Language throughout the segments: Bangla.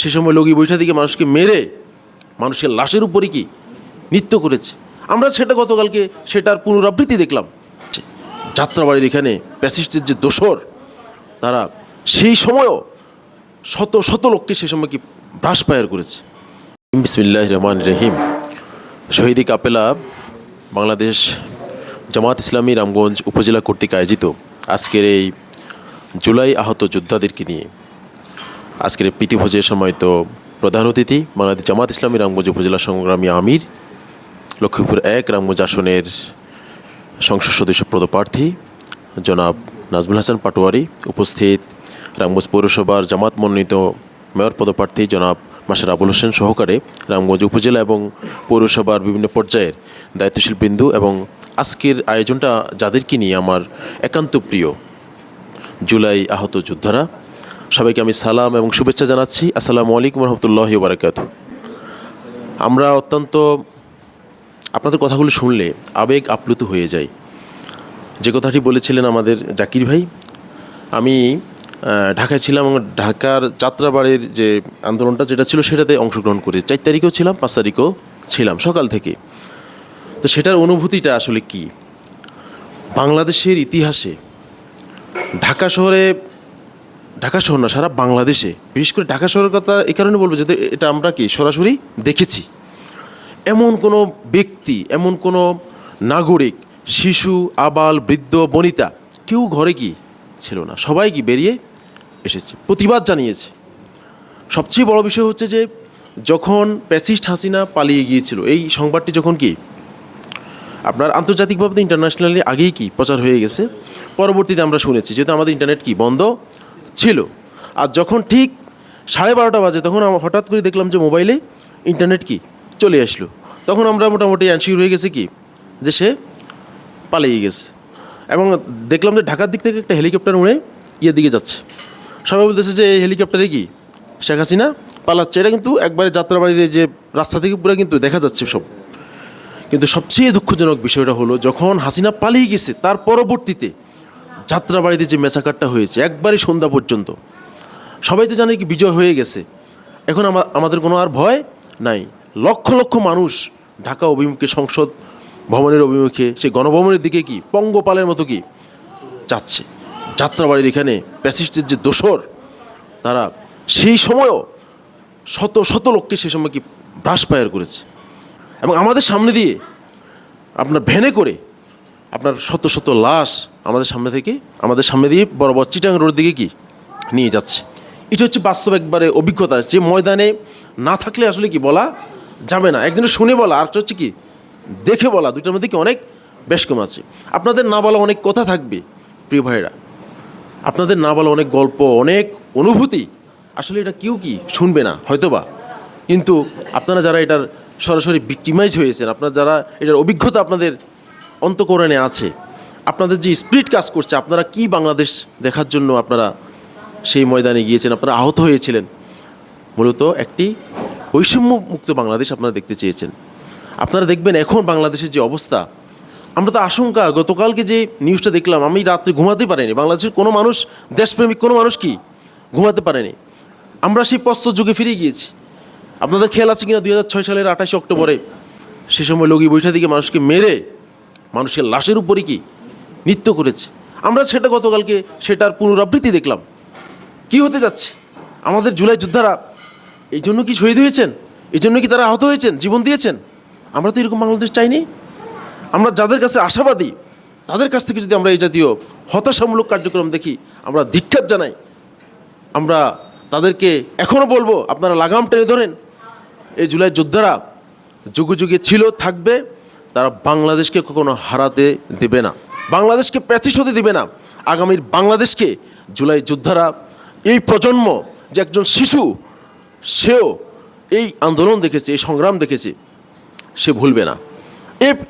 সে সময় লগি বৈঠা থেকে মানুষকে মেরে মানুষের লাশের উপরে কি নৃত্য করেছে। আমরা সেটা গতকালকে সেটার পুনরাবৃত্তি দেখলাম। যাত্রাবাড়ির এখানে প্যাসিস্টের যে দোসর, তারা সেই সময়ও শত শত লোককে সে সময় কি ব্রাশফায়ার করেছে। বিসমিল্লাহির রহমানির রহিম। শহীদ কাপেলা বাংলাদেশ জামাত ইসলামী রামগঞ্জ উপজেলা কর্তৃক আয়োজিত আজকের এই জুলাই আহত যোদ্ধাদেরকে নিয়ে আজকের প্রীতিভোজের সময়ত প্রধান অতিথি বাংলাদেশ জামাত ইসলামী রামগঞ্জ উপজেলা সংগ্রামী আমির, লক্ষ্মীপুর 1 রামগঞ্জ আসনের সংসদ সদস্য পদপ্রার্থী জনাব নাজমুল হাসান পাটোয়ারি, উপস্থিত রামগঞ্জ পৌরসভার জামাত মনোনীত মেয়র পদপ্রার্থী জনাব মাস্টার আবুল হোসেন সহকারে রামগঞ্জ উপজেলা এবং পৌরসভার বিভিন্ন পর্যায়ের দায়িত্বশীল বিন্দু এবং আজকের আয়োজনটা যাদেরকে নিয়ে আমার একান্ত প্রিয় জুলাই আহত যোদ্ধারা, সবাইকে আমি সালাম এবং শুভেচ্ছা জানাচ্ছি। আসসালামু আলাইকুম রহমতুল্লাহি ওয়া বারাকাতুহু। আমরা অত্যন্ত আপনাদের কথাগুলো শুনলে আবেগ আপ্লুত হয়ে যাই। যে কথাটি বলেছিলেন আমাদের জাকির ভাই, আমি ঢাকায় ছিলাম এবং ঢাকার যাত্রাবাড়ির যে আন্দোলনটা যেটা ছিল সেটাতে অংশগ্রহণ করি। 4 তারিখেও ছিলাম, 5 তারিখেও ছিলাম সকাল থেকে। তো সেটার অনুভূতিটা আসলে কি, বাংলাদেশের ইতিহাসে ঢাকা শহর না, সারা বাংলাদেশে, বিশেষ করে ঢাকা শহরের কথা এই কারণে বলবো যে এটা আমরা কি সরাসরি দেখেছি। এমন কোনো ব্যক্তি, এমন কোনো নাগরিক, শিশু, আবাল, বৃদ্ধ, বনিতা কেউ ঘরে কি ছিল না, সবাই কি বেরিয়ে এসেছে, প্রতিবাদ জানিয়েছে। সবচেয়ে বড় বিষয় হচ্ছে যে যখন প্যাসিস্ট হাসিনা পালিয়ে গিয়েছিল, এই সংবাদটি যখন কি আপনার আন্তর্জাতিকভাবে ইন্টারন্যাশনালি আগেই কি প্রচার হয়ে গেছে, পরবর্তীতে আমরা শুনেছি যেহেতু আমাদের ইন্টারনেট কি বন্ধ ছিল। আর যখন ঠিক 12:30 বাজে তখন হঠাৎ করে দেখলাম যে মোবাইলে ইন্টারনেট কি চলে আসলো, তখন আমরা মোটামুটি অ্যানসিওর হয়ে গেছে কি যে সে পালিয়ে গেছে। এবং দেখলাম যে ঢাকার দিক থেকে একটা হেলিকপ্টার উড়ে দিকে যাচ্ছে। সবাই বলতেছে যে এই হেলিকপ্টারে কি শেখ হাসিনা পালাচ্ছে। এটা কিন্তু একবারে যাত্রাবাড়ির যে রাস্তা থেকে পুরো কিন্তু দেখা যাচ্ছে সব। কিন্তু সবচেয়ে দুঃখজনক বিষয়টা হলো যখন হাসিনা পালিয়ে গেছে তার পরবর্তীতে যাত্রাবাড়িতে যে মেসাকারটা হয়েছে একবারে সন্ধ্যা পর্যন্ত, সবাই তো জানে কি বিজয় হয়ে গেছে, এখন আমাদের কোনো আর ভয় নাই। লক্ষ লক্ষ মানুষ ঢাকা অভিমুখে, সংসদ ভবনের অভিমুখে, সেই গণভবনের দিকে কি পঙ্গপালের মতো কি যাচ্ছে। যাত্রাবাড়ির এখানে প্যাসিস্টের যে দোসর, তারা সেই সময়ও শত শত লোককে সে সময় কি ব্রাশফায়ার করেছে এবং আমাদের সামনে দিয়ে আপনার ভ্যানে করে আপনার শত শত লাশ আমাদের সামনে দিয়ে বরাবর চিটাং রোডের দিকে কি নিয়ে যাচ্ছে। এটা হচ্ছে বাস্তব একবারে অভিজ্ঞতা, যে ময়দানে না থাকলে আসলে কি বলা যাবে না। একজনের শুনে বলা, আরেকটা হচ্ছে কি দেখে বলা, দুইটার মধ্যে কি অনেক বেশ কম আছে। আপনাদের না বলা অনেক কথা থাকবে প্রিয় ভাইরা, আপনাদের না বলা অনেক গল্প, অনেক অনুভূতি, আসলে এটা কেউ কি শুনবে না হয়তোবা। কিন্তু আপনারা যারা এটার সরাসরি ভিক্টিমাইজ হয়েছেন, আপনারা যারা এটার অভিজ্ঞতা আপনাদের অন্তঃকরণে আছে, আপনাদের যে স্পিরিট কাজ করছে, আপনারা কি বাংলাদেশ দেখার জন্য আপনারা সেই ময়দানে গিয়েছেন, আপনারা আহত হয়েছিলেন, মূলত একটি বৈষম্য মুক্ত বাংলাদেশ আপনারা দেখতে চেয়েছেন। আপনারা দেখবেন এখন বাংলাদেশের যে অবস্থা, আমরা তো আশঙ্কা, গতকালকে যে নিউজটা দেখলাম, আমি রাত্রে ঘুমাতে পারিনি। বাংলাদেশের কোনো মানুষ, দেশপ্রেমিক কোনো মানুষ কি ঘুমাতে পারেনি। আমরা সেই প্রস্তর যুগে ফিরে গিয়েছি। আপনাদের খেয়াল আছে কিনা 2006 সালের 28 অক্টোবরে সে সময় লগি বৈঠা থেকে মানুষকে মেরে মানুষের লাশের উপরে কি নৃত্য করেছে। আমরা সেটা গতকালকে সেটার পুনরাবৃত্তি দেখলাম। কি হতে যাচ্ছে, আমাদের জুলাই যোদ্ধারা এই জন্য কি শহীদ হয়েছেন, এই জন্য কি তারা আহত হয়েছেন, জীবন দিয়েছেন? আমরা তো এরকম বাংলাদেশ চাইনি। আমরা যাদের কাছে আশাবাদী তাদের কাছ থেকে যদি আমরা এই জাতীয় হতাশামূলক কার্যক্রম দেখি, আমরা ধিক্কার জানাই। আমরা তাদেরকে এখনও বলবো, আপনারা লাগাম টেনে ধরেন। এই জুলাই যোদ্ধারা যুগে যুগে ছিল, থাকবে। তারা বাংলাদেশকে কখনো হারাতে দেবে না, বাংলাদেশকে প্যাচিস হতে দেবে না। আগামীর বাংলাদেশকে জুলাই যোদ্ধারা, এই প্রজন্ম যে একজন শিশু, সেও এই আন্দোলন দেখেছে, এই সংগ্রাম দেখেছে, সে ভুলবে না।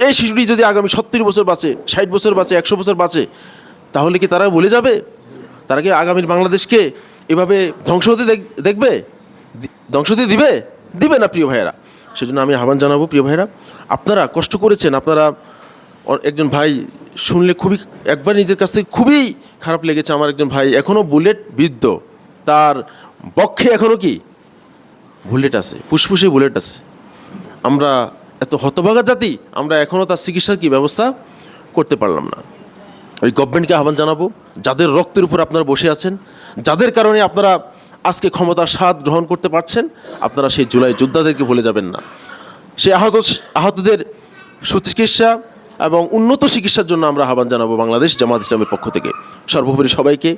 এই শিশুটি যদি আগামী 70 বছর বাঁচে, 60 বছর বাঁচে, 100 বছর বাঁচে, তাহলে কি তারা ভুলে যাবে? তারা কি আগামীর বাংলাদেশকে এভাবে ধ্বংস হতে দেখবে, ধ্বংস হতে দিবে না প্রিয় ভাইয়েরা। সেজন্য আমি আহ্বান জানাবো, প্রিয় ভাইয়েরা, আপনারা কষ্ট করেছেন। আপনারা, একজন ভাই শুনলে খুবই, একবার নিজের কাছ থেকে খুবই খারাপ লেগেছে। আমার একজন ভাই এখনও বুলেট বিদ্ধ, তার বক্ষে এখনও কি বুলেট আছে, ফুসফুসে বুলেট আছে। আমরা এত হতভাগা জাতি, আমরা এখনও তার চিকিৎসার কি ব্যবস্থা করতে পারলাম না। ওই গভর্নমেন্টকে আহ্বান জানাবো, যাদের রক্তের উপর আপনারা বসে আছেন, যাদের কারণে আপনারা আজকে ক্ষমতার স্বাদ গ্রহণ করতে পারছেন, আপনারা সেই জুলাই যোদ্ধাদেরকে ভুলে যাবেন না। সেই আহতদের সুচিকিৎসা এবং উন্নত চিকিৎসার জন্য আমরা আহ্বান জানাবো বাংলাদেশ জামাত ইসলামের পক্ষ থেকে। সর্বোপরি সবাইকে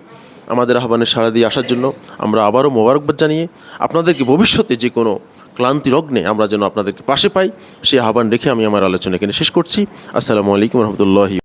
আমাদের আহ্বানের সাড়া দিয়ে আসার জন্য আমরা আবারও মোবারকবাদ জানিয়ে আপনাদেরকে ভবিষ্যতে যে কোনো ক্লান্তি লগ্নে আমরা যেন আপনাদেরকে পাশে পাই, সেই আহ্বান রেখে আমি আমার আলোচনা এখানে শেষ করছি। আসসালামু আলাইকুম রহমতুল্লাহি।